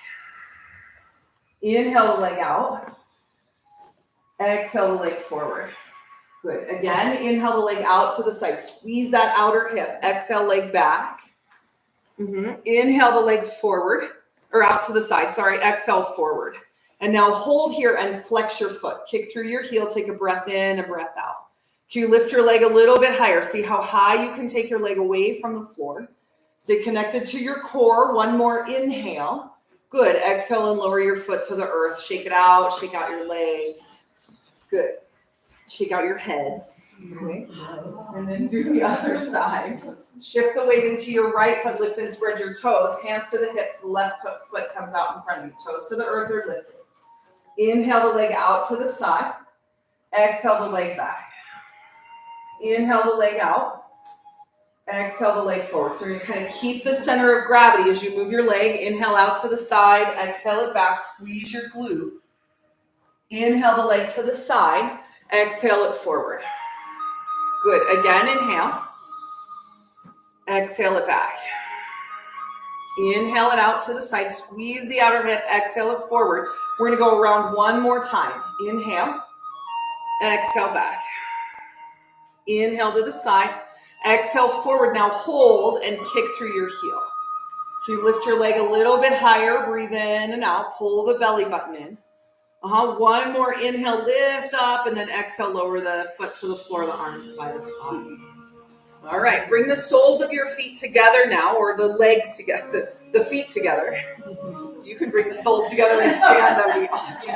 Inhale the leg out. Exhale the leg forward. Good. Again, inhale the leg out to the side. Squeeze that outer hip. Exhale, leg back. Inhale the leg forward, or out to the side, sorry. Exhale forward. And now hold here and flex your foot. Kick through your heel, take a breath in and breath out. Can you lift your leg a little bit higher? See how high you can take your leg away from the floor. Stay connected to your core. One more inhale. Good. Exhale and lower your foot to the earth. Shake it out. Shake out your legs. Good. Shake out your head. Okay. And then do the other side. Shift the weight into your right foot. Lift and spread your toes. Hands to the hips. The left foot comes out in front of you. Toes to the earth or lifted. Inhale the leg out to the side. Exhale the leg back. Inhale the leg out. Exhale the leg forward. So you're going to kind of keep the center of gravity as you move your leg. Inhale out to the side. Exhale it back. Squeeze your glute. Inhale the leg to the side. Exhale it forward. Good. Again, inhale. Exhale it back. Inhale it out to the side. Squeeze the outer hip. Exhale it forward. We're going to go around one more time. Inhale. Exhale back. Inhale to the side. Exhale forward. Now hold and kick through your heel. If you lift your leg a little bit higher, breathe in and out. Pull the belly button in. One more inhale, lift up, and then exhale, lower the foot to the floor, the arms by the sides. All right, bring the soles of your feet together now, or the legs together, the feet together. If you can bring the soles together and stand, that would be awesome.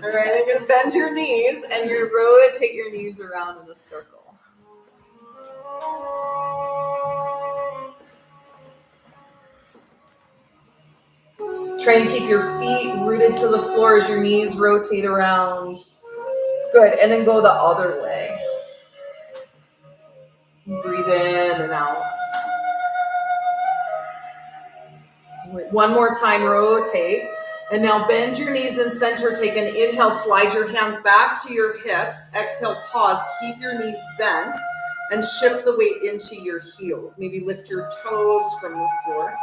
All right, you're going to bend your knees, and you rotate your knees around in a circle. Try and keep your feet rooted to the floor as your knees rotate around. Good, and then go the other way. Breathe in and out. One more time, rotate. And now bend your knees in center. Take an inhale, slide your hands back to your hips. Exhale, pause, keep your knees bent, and shift the weight into your heels. Maybe lift your toes from the floor.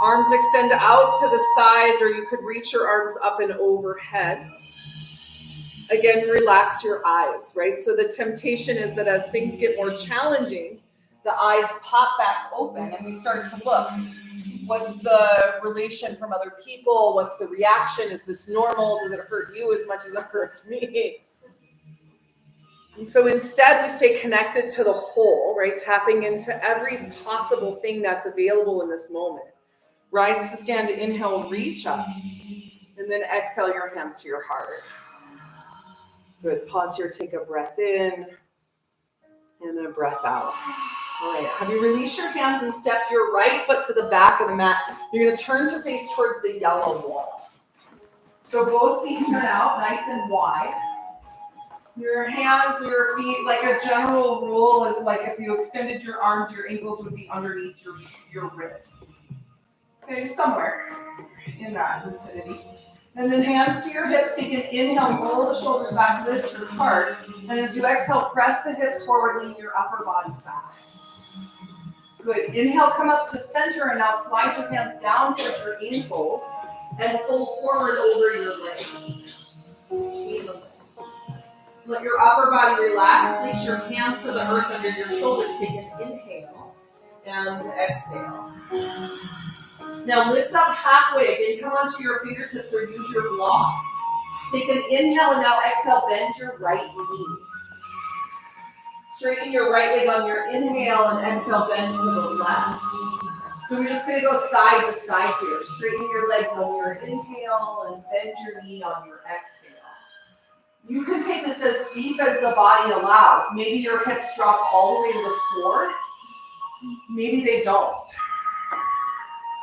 Arms extend out to the sides, or you could reach your arms up and overhead. Again, relax your eyes, right? So the temptation is that as things get more challenging, the eyes pop back open and we start to look. What's the relation from other people? What's the reaction? Is this normal? Does it hurt you as much as it hurts me? And so instead, we stay connected to the whole, right? Tapping into every possible thing that's available in this moment. Rise to stand, inhale, reach up, and then exhale your hands to your heart. Good. Pause here, take a breath in, and a breath out. All right. Have you released your hands and step your right foot to the back of the mat? You're going to turn to face towards the yellow wall. So both feet turn out nice and wide. Your hands and your feet, like a general rule, is like if you extended your arms, your ankles would be underneath your wrists. Okay, somewhere in that vicinity. And then hands to your hips, take an inhale, roll the shoulders back, lift your heart. And as you exhale, press the hips forward, lean your upper body back. Good. Inhale, come up to center, and now slide your hands down towards your ankles and pull forward over your legs. Let your upper body relax. Place your hands to the earth under your shoulders. Take an inhale and exhale. Now lift up halfway. Again, come onto your fingertips or use your blocks. Take an inhale and now exhale, bend your right knee. Straighten your right leg on your inhale and exhale, bend to the left. So we're just going to go side to side here. Straighten your legs on your inhale and bend your knee on your exhale. You can take this as deep as the body allows. Maybe your hips drop all the way to the floor. Maybe they don't.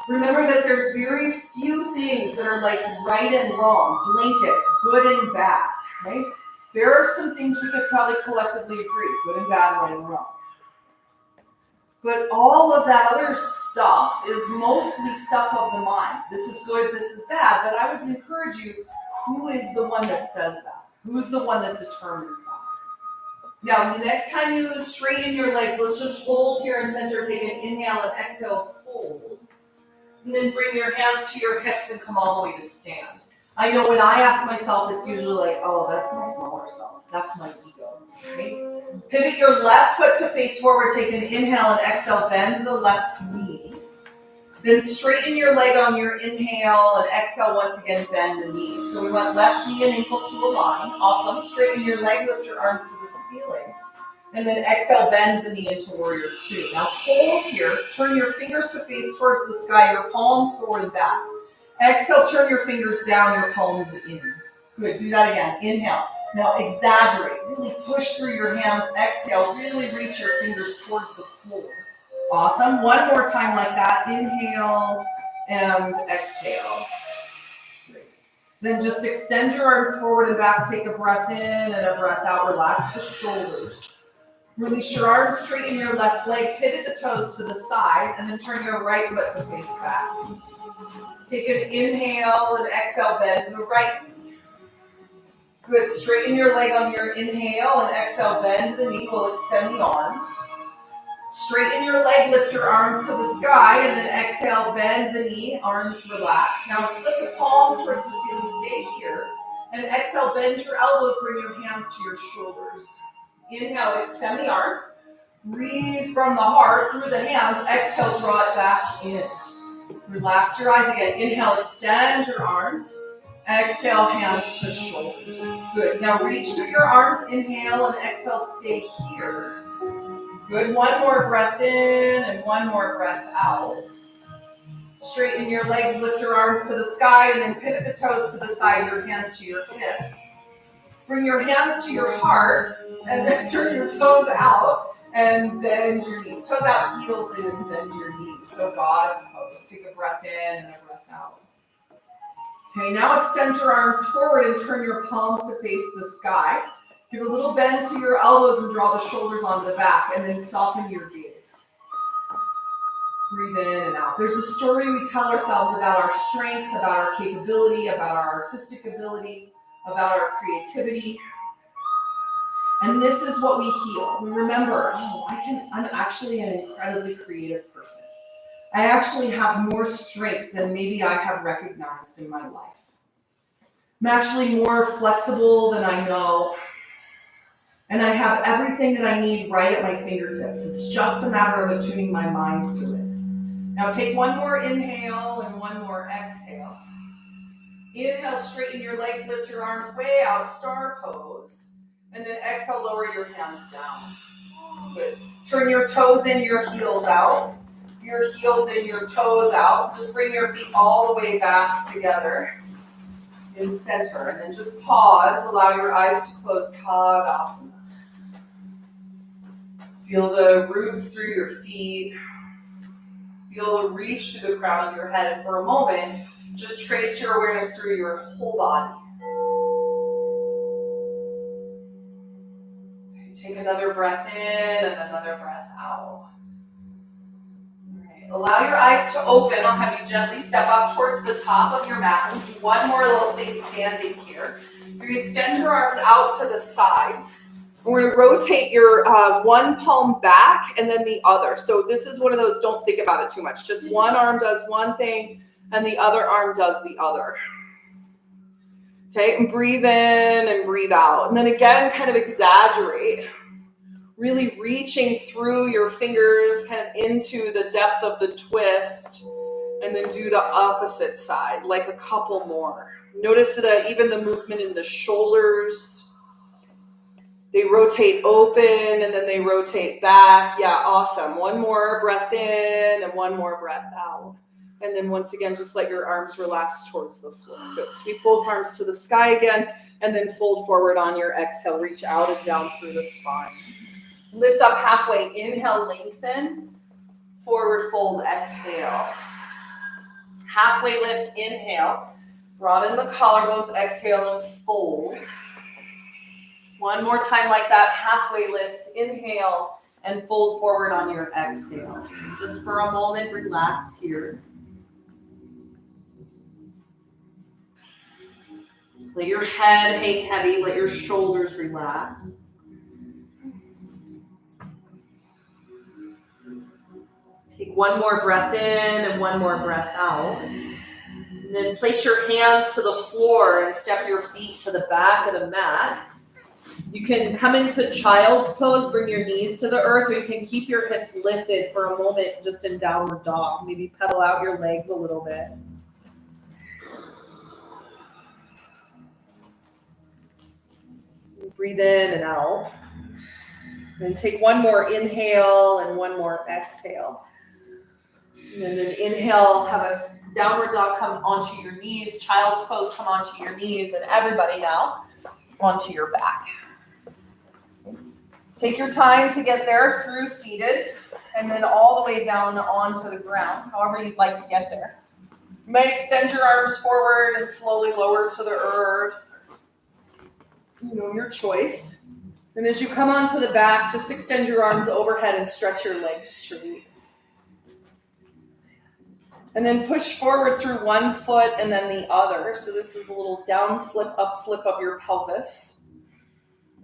Remember that there's very few things that are like right and wrong, blanket, good and bad, right? There are some things we could probably collectively agree, good and bad, right and wrong. But all of that other stuff is mostly stuff of the mind. This is good, this is bad, but I would encourage you, who is the one that says that? Who's the one that determines that? Now, the next time you straighten your legs, let's just hold here and center, take an inhale and exhale, fold. And then bring your hands to your hips and come all the way to stand. I know when I ask myself, it's usually like, oh, that's my smaller self. That's my ego. Right? Pivot your left foot to face forward. Take an inhale and exhale. Bend the left knee. Then straighten your leg on your inhale and exhale. Once again, bend the knee. So we want left knee and ankle to align. Awesome. Straighten your leg. Lift your arms to the ceiling. And then exhale, bend the knee into warrior two. Now hold here. Turn your fingers to face towards the sky. Your palms forward and back. Exhale, turn your fingers down, your palms in. Good, do that again. Inhale. Now exaggerate. Really push through your hands. Exhale, really reach your fingers towards the floor. Awesome. One more time like that. Inhale and exhale. Great. Then just extend your arms forward and back. Take a breath in and a breath out. Relax the shoulders. Release your arms, straighten your left leg, pivot the toes to the side, and then turn your right foot to face back. Take an inhale and exhale, bend the right knee. Good, straighten your leg on your inhale and exhale, bend the knee. We'll extend the arms. Straighten your leg, lift your arms to the sky, and then exhale, bend the knee, arms relax. Now flip the palms towards the ceiling, stay here. And exhale, bend your elbows, bring your hands to your shoulders. Inhale, extend the arms. Breathe from the heart through the hands. Exhale, draw it back in. Relax your eyes again. Inhale, extend your arms. Exhale, hands to shoulders. Good. Now reach through your arms. Inhale and exhale, stay here. Good. One more breath in and one more breath out. Straighten your legs, lift your arms to the sky, and then pivot the toes to the side, your hands to your hips. Bring your hands to your heart, and then turn your toes out, and bend your knees. Toes out, heels in, and bend your knees. So God's pose. Take a breath in and a breath out. Okay, now extend your arms forward and turn your palms to face the sky. Give a little bend to your elbows and draw the shoulders onto the back, and then soften your gaze. Breathe in and out. There's a story we tell ourselves about our strength, about our capability, about our artistic ability, about our creativity. And this is what we heal. We remember, I'm actually an incredibly creative person. I actually have more strength than maybe I have recognized in my life. I'm actually more flexible than I know. And I have everything that I need right at my fingertips. It's just a matter of attuning my mind to it. Now take one more inhale and one more exhale. Inhale, straighten your legs, lift your arms way out, star pose. And then exhale, lower your hands down. Good. Turn your toes in, your heels out. Your heels in, your toes out. Just bring your feet all the way back together in center. And then just pause, allow your eyes to close, Tadasana. Feel the roots through your feet. Feel the reach through the crown of your head. And for a moment, just trace your awareness through your whole body. Okay, take another breath in and another breath out. All right, allow your eyes to open. I'll have you gently step up towards the top of your mat. We'll do one more little thing standing here. You're going to extend your arms out to the sides. We're going to rotate your one palm back and then the other. So this is one of those, don't think about it too much. Just one arm does one thing and the other arm does the other. Okay, and breathe in and breathe out. And then again, kind of exaggerate. Really reaching through your fingers kind of into the depth of the twist. And then do the opposite side, like a couple more. Notice even the movement in the shoulders. They rotate open and then they rotate back. Yeah, awesome. One more breath in and one more breath out. And then once again, just let your arms relax towards the floor. Good. Sweep both arms to the sky again, and then fold forward on your exhale. Reach out and down through the spine. Lift up halfway. Inhale, lengthen. Forward fold, exhale. Halfway lift, inhale. Broaden the collarbones, exhale, and fold. One more time like that. Halfway lift, inhale, and fold forward on your exhale. Just for a moment, relax here. Let your head hang heavy. Let your shoulders relax. Take one more breath in and one more breath out. And then place your hands to the floor and step your feet to the back of the mat. You can come into child's pose, bring your knees to the earth, or you can keep your hips lifted for a moment just in downward dog. Maybe pedal out your legs a little bit. Breathe in and out. Then take one more inhale and one more exhale. And then inhale, have a downward dog come onto your knees, child's pose come onto your knees, and everybody now onto your back. Take your time to get there through seated, and then all the way down onto the ground, however you'd like to get there. You might extend your arms forward and slowly lower to the earth. Your choice. And as you come onto the back, just extend your arms overhead and stretch your legs straight. And then push forward through one foot and then the other. So this is a little down slip, up slip of your pelvis.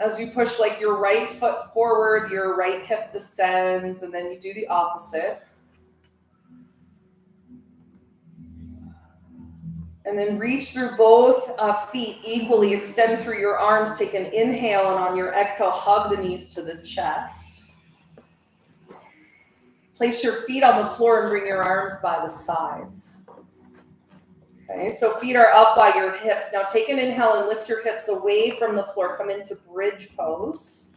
As you push like your right foot forward, your right hip descends, and then you do the opposite. And then reach through both feet equally. Extend through your arms. Take an inhale, and on your exhale, hug the knees to the chest. Place your feet on the floor and bring your arms by the sides. Okay, so feet are up by your hips. Now take an inhale and lift your hips away from the floor. Come into bridge pose.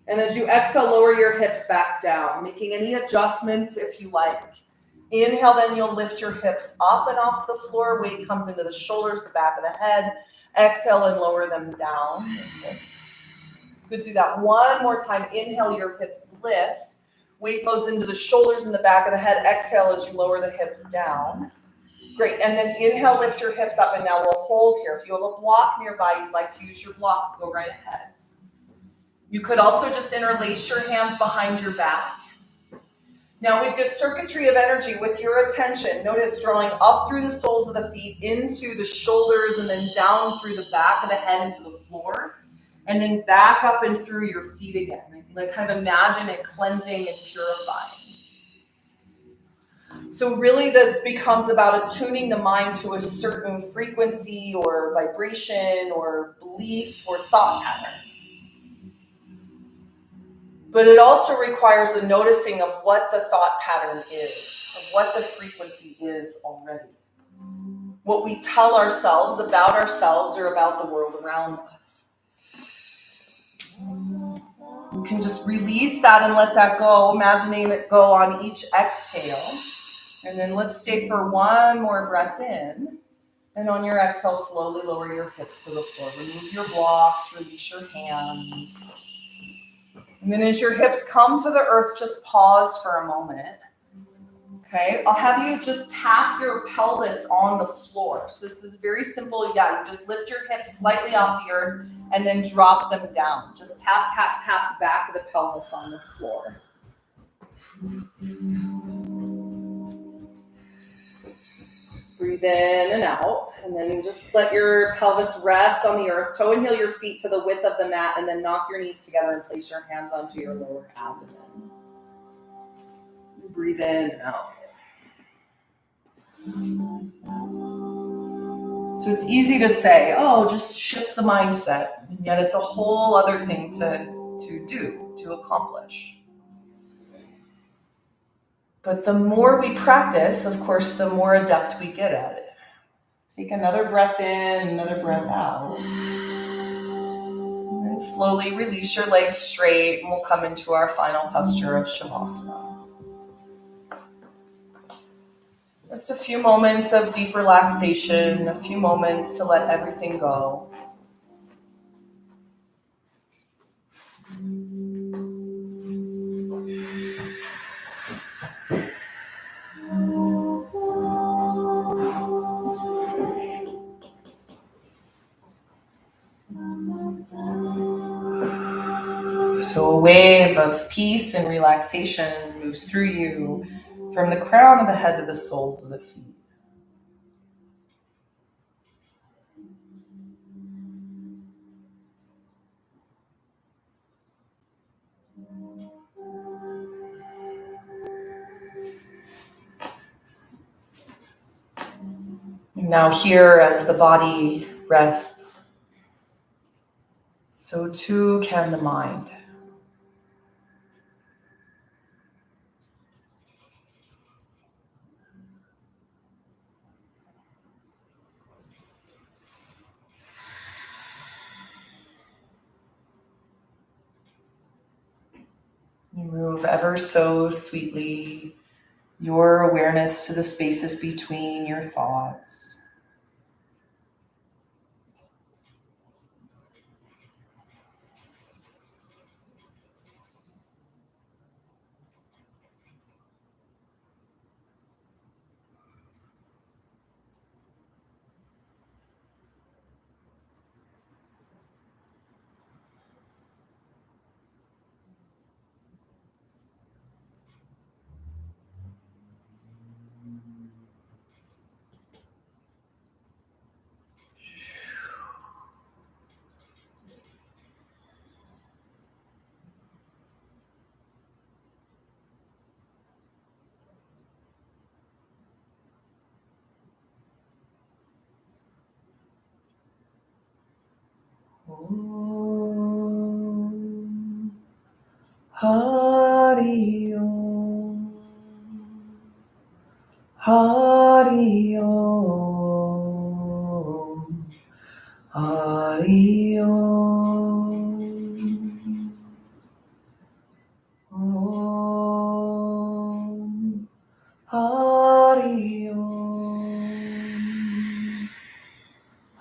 And as you exhale, lower your hips back down, making any adjustments if you like. Inhale, then you'll lift your hips up and off the floor. Weight comes into the shoulders, the back of the head. Exhale and lower them down. Good, do that one more time. Inhale, your hips lift. Weight goes into the shoulders and the back of the head. Exhale as you lower the hips down. Great, and then inhale, lift your hips up, and now we'll hold here. If you have a block nearby, you'd like to use your block, go right ahead. You could also just interlace your hands behind your back. Now with this circuitry of energy, with your attention, notice drawing up through the soles of the feet, into the shoulders, and then down through the back of the head into the floor, and then back up and through your feet again. Like kind of imagine it cleansing and purifying. So really this becomes about attuning the mind to a certain frequency or vibration or belief or thought pattern. But it also requires a noticing of what the thought pattern is, of what the frequency is already. What we tell ourselves about ourselves or about the world around us. You can just release that and let that go, imagining it go on each exhale. And then let's stay for one more breath in. And on your exhale, slowly lower your hips to the floor. Remove your blocks, release your hands. And then as your hips come to the earth, just pause for a moment. Okay, I'll have you just tap your pelvis on the floor. So this is very simple. Yeah, you just lift your hips slightly off the earth and then drop them down. Just tap, tap, tap the back of the pelvis on the floor. Breathe in and out, and then just let your pelvis rest on the earth. Toe and heel your feet to the width of the mat, and then knock your knees together and place your hands onto your lower abdomen. Breathe in and out. So it's easy to say, oh, just shift the mindset, and yet it's a whole other thing to do, to accomplish. But the more we practice, of course, the more adept we get at it. Take another breath in, another breath out. And then slowly release your legs straight, and we'll come into our final posture of Shavasana. Just a few moments of deep relaxation, a few moments to let everything go. So a wave of peace and relaxation moves through you from the crown of the head to the soles of the feet. Now here, as the body rests, so too can the mind. You move ever so sweetly your awareness to the spaces between your thoughts. Om Hari Om Hari Om Hari Om Om Hari Om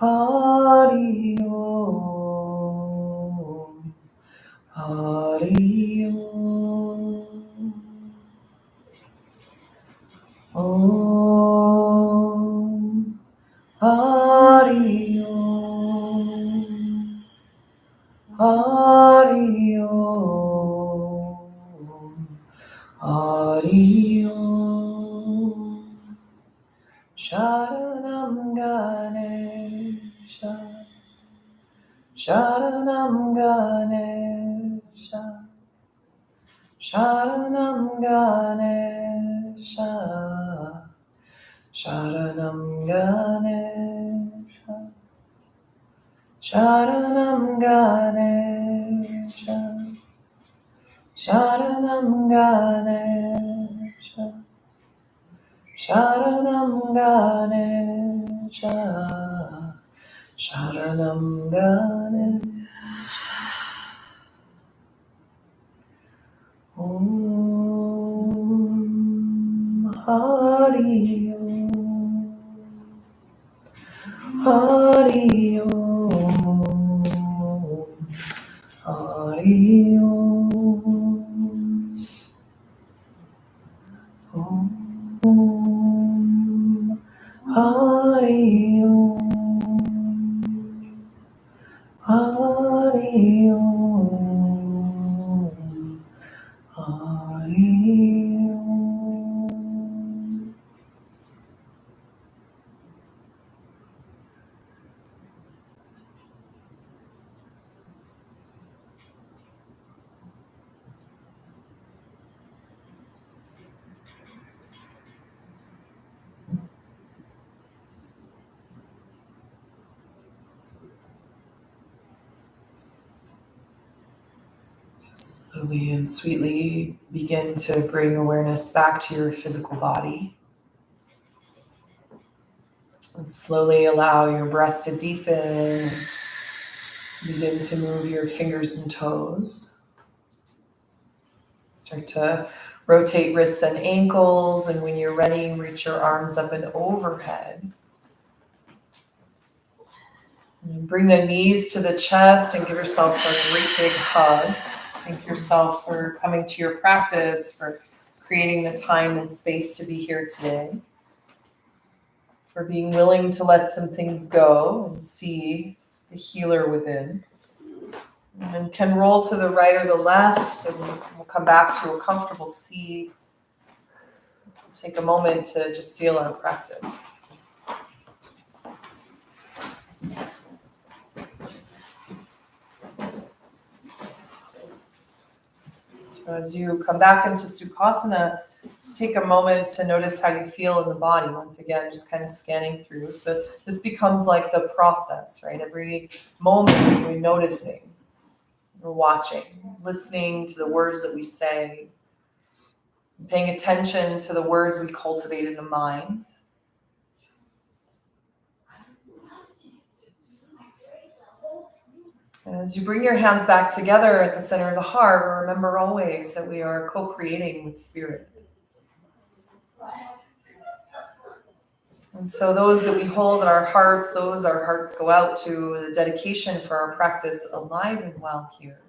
Hari Om Hari Om Om Hari Om Hari Om Hari Om Sharanam Ganesha Sharanam Ganesha Sharanam Ganesha Sharanam Ganesha Sharanam Ganesha Sharanam Ganesha Sharanam Ganesha Sharanam Ganesha Om Hari Om Hari Om Hari Om Om Hari Om Hari Om Hari Om So Slowly and sweetly begin to bring awareness back to your physical body. And slowly allow your breath to deepen. Begin to move your fingers and toes. Start to rotate wrists and ankles, and when you're ready, reach your arms up and overhead. And bring the knees to the chest and give yourself a great big hug. Thank yourself for coming to your practice, for creating the time and space to be here today, for being willing to let some things go and see the healer within. And can roll to the right or the left, and we'll come back to a comfortable seat. Take a moment to just seal our practice. So as you come back into Sukhasana, just take a moment to notice how you feel in the body. Once again, just kind of scanning through. So this becomes like the process, right? Every moment we're noticing, we're watching, listening to the words that we say, paying attention to the words we cultivate in the mind. And as you bring your hands back together at the center of the heart, remember always that we are co-creating with spirit. And so those that we hold in our hearts, those our hearts go out to, the dedication for our practice alive and well here.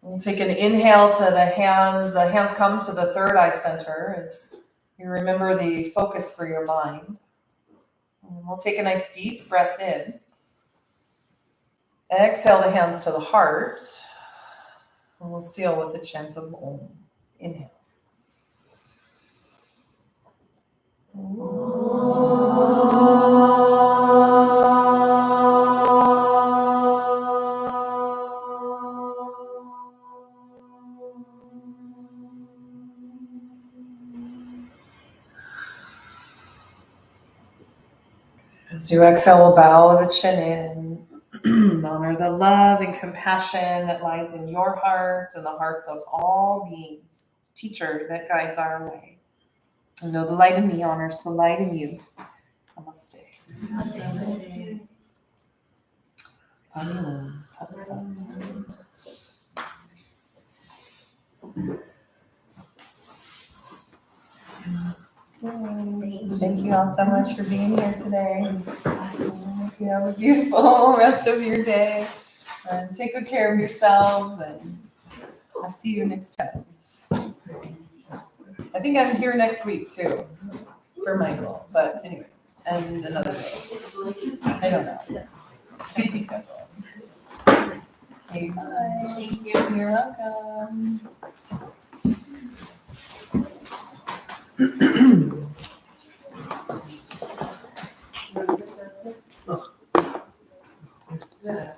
We'll take an inhale to the hands. The hands come to the third eye center as you remember the focus for your mind. And we'll take a nice deep breath in. Exhale the hands to the heart. And we'll seal with a chant of Om. Inhale. As you exhale, we'll bow the chin in. Honor the love and compassion that lies in your heart and the hearts of all beings. Teacher that guides our way. And know the light in me honors the light in you. Namaste. Namaste. Tat Sat. Thank you all so much for being here today. Hope you have a beautiful rest of your day. And take good care of yourselves, and I'll see you next time. I think I'm here next week too for Michael, but anyways, and another day. I don't know. Check the schedule. Okay, bye. Thank you. You're welcome. Yeah.